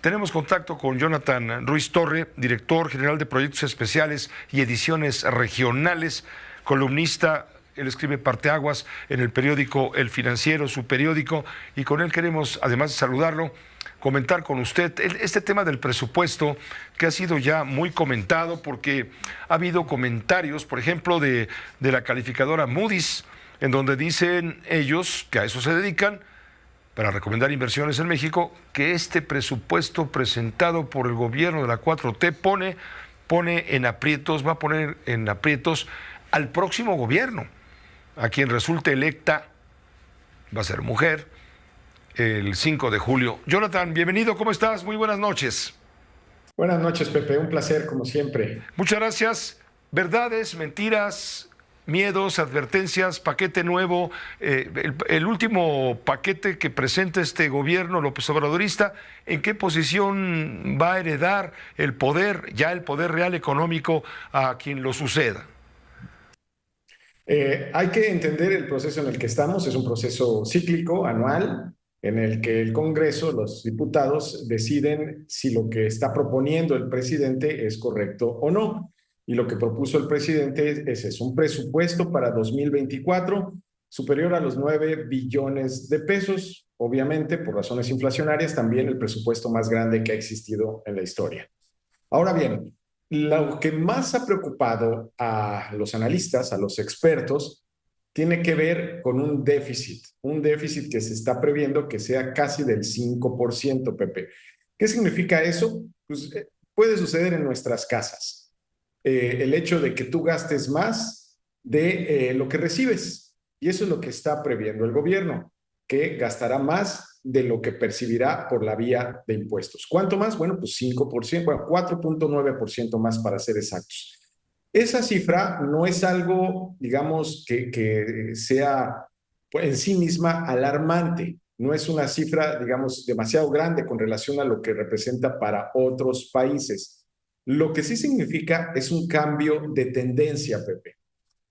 Tenemos contacto con Jonathan Ruiz Torre, director general de Proyectos Especiales y Ediciones Regionales, columnista. Él escribe Parteaguas en el periódico El Financiero, su periódico, y con él queremos, además de saludarlo, comentar con usted este tema del presupuesto que ha sido ya muy comentado porque ha habido comentarios, por ejemplo, de la calificadora Moody's, en donde dicen ellos, que a eso se dedican, para recomendar inversiones en México, que este presupuesto presentado por el gobierno de la 4T pone en aprietos, va a poner en aprietos al próximo gobierno, a quien resulte electa, va a ser mujer, el 5 de julio. Jonathan, bienvenido, ¿cómo estás? Muy buenas noches. Buenas noches, Pepe, un placer como siempre. Muchas gracias. Verdades, mentiras, miedos, advertencias, paquete nuevo, el último paquete que presenta este gobierno López Obradorista, ¿en qué posición va a heredar el poder, ya el poder real económico, a quien lo suceda? Hay que entender el proceso en el que estamos, es un proceso cíclico, anual, en el que el Congreso, los diputados, deciden si lo que está proponiendo el presidente es correcto o no. Y lo que propuso el presidente es un presupuesto para 2024 superior a los 9 billones de pesos, obviamente por razones inflacionarias, también el presupuesto más grande que ha existido en la historia. Ahora bien, lo que más ha preocupado a los analistas, a los expertos, tiene que ver con un déficit que se está previendo que sea casi del 5%, Pepe. ¿Qué significa eso? Pues puede suceder en nuestras casas. El hecho de que tú gastes más de lo que recibes. Y eso es lo que está previendo el gobierno, que gastará más de lo que percibirá por la vía de impuestos. ¿Cuánto más? Bueno, pues 5%, bueno, 4.9% más para ser exactos. Esa cifra no es algo, digamos, que sea en sí misma alarmante. No es una cifra, digamos, demasiado grande con relación a lo que representa para otros países. Lo que sí significa es un cambio de tendencia, Pepe.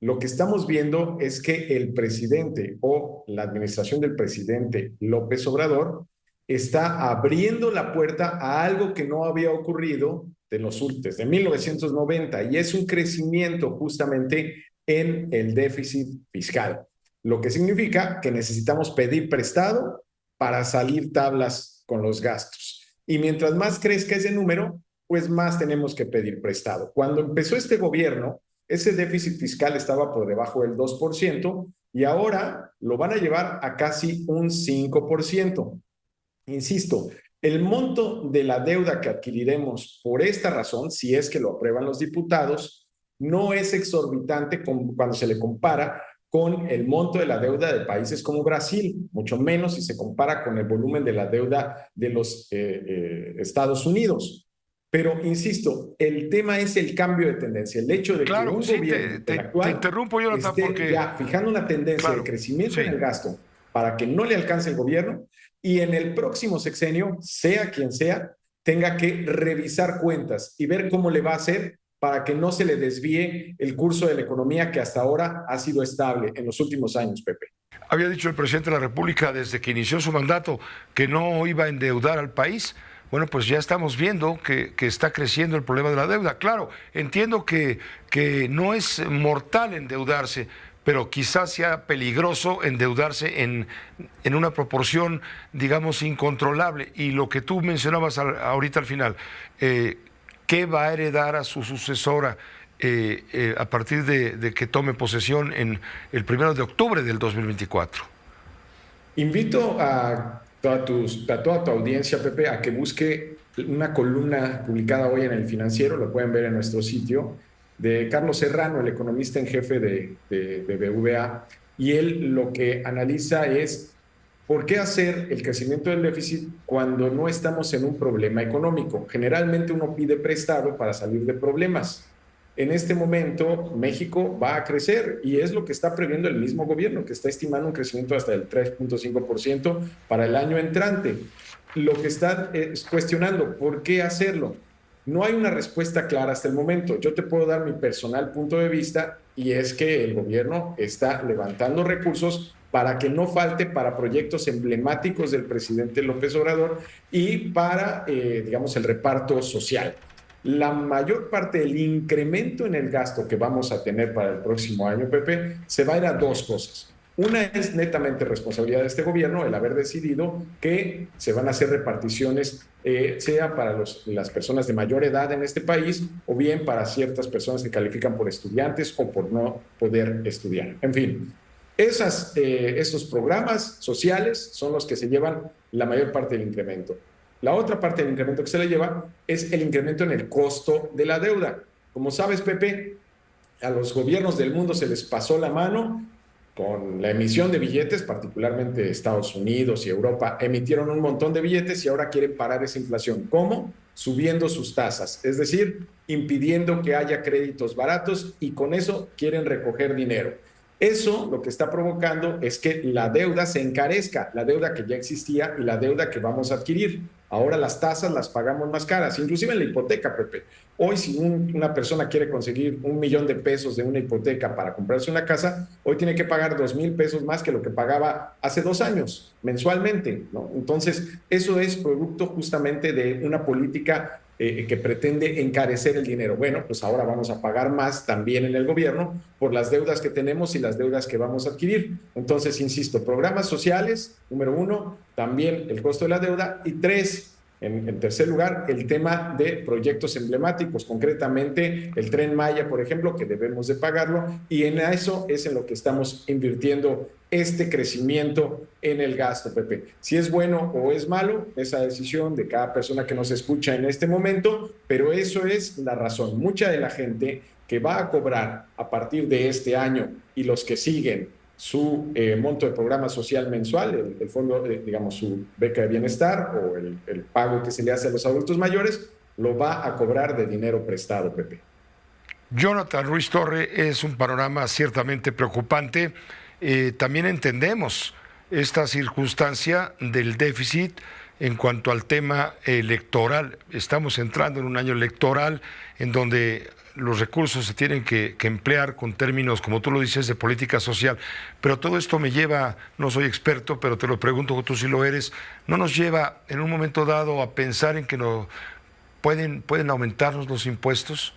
Lo que estamos viendo es que el presidente o la administración del presidente López Obrador está abriendo la puerta a algo que no había ocurrido desde 1990, y es un crecimiento justamente en el déficit fiscal, lo que significa que necesitamos pedir prestado para salir tablas con los gastos. Y mientras más crezca ese número, pues más tenemos que pedir prestado. Cuando empezó este gobierno, ese déficit fiscal estaba por debajo del 2% y ahora lo van a llevar a casi un 5%. Insisto, el monto de la deuda que adquiriremos por esta razón, si es que lo aprueban los diputados, no es exorbitante cuando se le compara con el monto de la deuda de países como Brasil, mucho menos si se compara con el volumen de la deuda de los Estados Unidos. Pero, insisto, el tema es el cambio de tendencia, el hecho de Claro, que un sí, gobierno, el te actual, interrumpo, Jonathan, esté porque, ya fijando una tendencia claro, de crecimiento sí. en el gasto para que no le alcance el gobierno, y en el próximo sexenio, sea quien sea, tenga que revisar cuentas y ver cómo le va a hacer para que no se le desvíe el curso de la economía que hasta ahora ha sido estable en los últimos años, Pepe. Había dicho el presidente de la República desde que inició su mandato que no iba a endeudar al país. Bueno, pues ya estamos viendo que está creciendo el problema de la deuda. Claro, entiendo que no es mortal endeudarse, pero quizás sea peligroso endeudarse en una proporción, digamos, incontrolable. Y lo que tú mencionabas ahorita al final, ¿qué va a heredar a su sucesora a partir de que tome posesión en el 1 de octubre del 2024? Invito a toda tu audiencia, Pepe, a que busque una columna publicada hoy en El Financiero, lo pueden ver en nuestro sitio, de Carlos Serrano, el economista en jefe de BBVA, y él lo que analiza es por qué hacer el crecimiento del déficit cuando no estamos en un problema económico. Generalmente uno pide prestado para salir de problemas. En este momento, México va a crecer y es lo que está previendo el mismo gobierno, que está estimando un crecimiento hasta el 3.5% para el año entrante. Lo que está es cuestionando, ¿por qué hacerlo? No hay una respuesta clara hasta el momento. Yo te puedo dar mi personal punto de vista y es que el gobierno está levantando recursos para que no falte para proyectos emblemáticos del presidente López Obrador y para, digamos, el reparto social. La mayor parte del incremento en el gasto que vamos a tener para el próximo año, Pepe, se va a ir a dos cosas. Una es netamente responsabilidad de este gobierno, el haber decidido que se van a hacer reparticiones, sea para las personas de mayor edad en este país o bien para ciertas personas que califican por estudiantes o por no poder estudiar. En fin, esos programas sociales son los que se llevan la mayor parte del incremento. La otra parte del incremento que se le lleva es el incremento en el costo de la deuda. Como sabes, Pepe, a los gobiernos del mundo se les pasó la mano con la emisión de billetes, particularmente Estados Unidos y Europa, emitieron un montón de billetes y ahora quieren parar esa inflación. ¿Cómo? Subiendo sus tasas, es decir, impidiendo que haya créditos baratos y con eso quieren recoger dinero. Eso lo que está provocando es que la deuda se encarezca, la deuda que ya existía y la deuda que vamos a adquirir. Ahora las tasas las pagamos más caras, inclusive en la hipoteca, Pepe. Hoy si una persona quiere conseguir $1,000,000 de una hipoteca para comprarse una casa, hoy tiene que pagar $2,000 más que lo que pagaba hace 2 años mensualmente, ¿no? Entonces, eso es producto justamente de una política que pretende encarecer el dinero. Bueno, pues ahora vamos a pagar más también en el gobierno por las deudas que tenemos y las deudas que vamos a adquirir. Entonces, insisto, programas sociales, número 1, también el costo de la deuda, y 3, en tercer lugar, el tema de proyectos emblemáticos, concretamente el Tren Maya, por ejemplo, que debemos de pagarlo, y en eso es en lo que estamos invirtiendo este crecimiento en el gasto, Pepe. Si es bueno o es malo, esa decisión de cada persona que nos escucha en este momento, pero eso es la razón. Mucha de la gente que va a cobrar a partir de este año y los que siguen su monto de programa social mensual, el fondo, digamos, su beca de bienestar o el pago que se le hace a los adultos mayores, lo va a cobrar de dinero prestado, Pepe. Jonathan Ruiz Torre, es un panorama ciertamente preocupante. También entendemos esta circunstancia del déficit en cuanto al tema electoral. Estamos entrando en un año electoral en donde los recursos se tienen que emplear con términos, como tú lo dices, de política social. Pero todo esto me lleva, no soy experto, pero te lo pregunto, tú sí lo eres, ¿no nos lleva en un momento dado a pensar en que pueden aumentarnos los impuestos?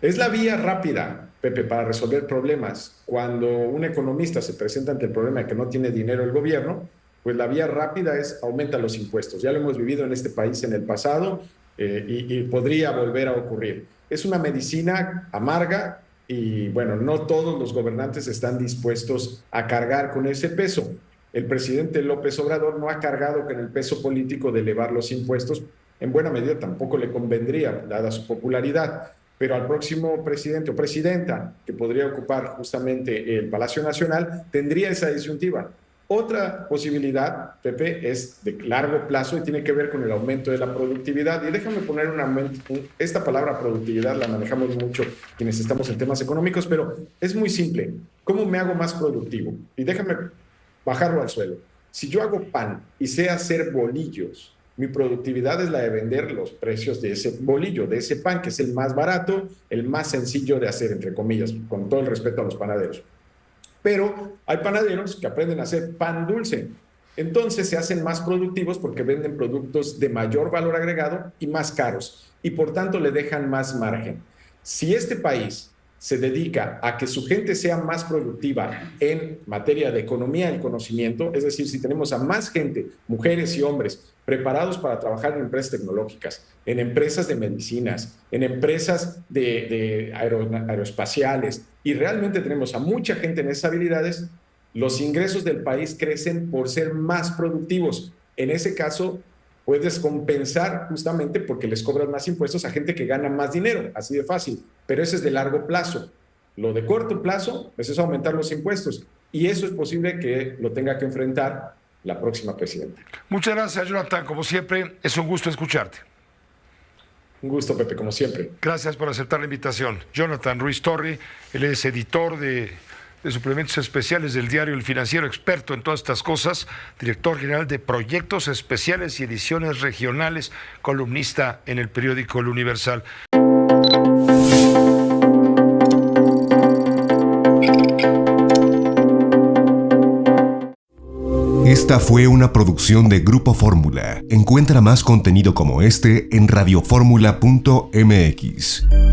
Es la vía rápida, Pepe, para resolver problemas. Cuando un economista se presenta ante el problema de que no tiene dinero el gobierno, pues la vía rápida es aumenta los impuestos. Ya lo hemos vivido en este país en el pasado y podría volver a ocurrir. Es una medicina amarga y, bueno, no todos los gobernantes están dispuestos a cargar con ese peso. El presidente López Obrador no ha cargado con el peso político de elevar los impuestos. En buena medida tampoco le convendría, dada su popularidad. Pero al próximo presidente o presidenta que podría ocupar justamente el Palacio Nacional tendría esa disyuntiva. Otra posibilidad, Pepe, es de largo plazo y tiene que ver con el aumento de la productividad. Y déjame poner esta palabra productividad la manejamos mucho quienes estamos en temas económicos, pero es muy simple. ¿Cómo me hago más productivo? Y déjame bajarlo al suelo. Si yo hago pan y sé hacer bolillos, mi productividad es la de vender los precios de ese bolillo, de ese pan, que es el más barato, el más sencillo de hacer, entre comillas, con todo el respeto a los panaderos. Pero hay panaderos que aprenden a hacer pan dulce. Entonces se hacen más productivos porque venden productos de mayor valor agregado y más caros. Y por tanto le dejan más margen. Si este país se dedica a que su gente sea más productiva en materia de economía del conocimiento, es decir, si tenemos a más gente, mujeres y hombres, preparados para trabajar en empresas tecnológicas, en empresas de medicinas, en empresas de aeroespaciales, y realmente tenemos a mucha gente en esas habilidades, los ingresos del país crecen por ser más productivos. En ese caso, puedes compensar justamente porque les cobras más impuestos a gente que gana más dinero, así de fácil, pero ese es de largo plazo. Lo de corto plazo, pues es aumentar los impuestos, y eso es posible que lo tenga que enfrentar la próxima presidenta. Muchas gracias, Jonathan. Como siempre, es un gusto escucharte. Un gusto, Pepe, como siempre. Gracias por aceptar la invitación. Jonathan Ruiz Torre, él es editor de de suplementos especiales del diario El Financiero, experto en todas estas cosas, director general de proyectos especiales y ediciones regionales, columnista en el periódico El Universal. Esta fue una producción de Grupo Fórmula. Encuentra más contenido como este en radioformula.mx.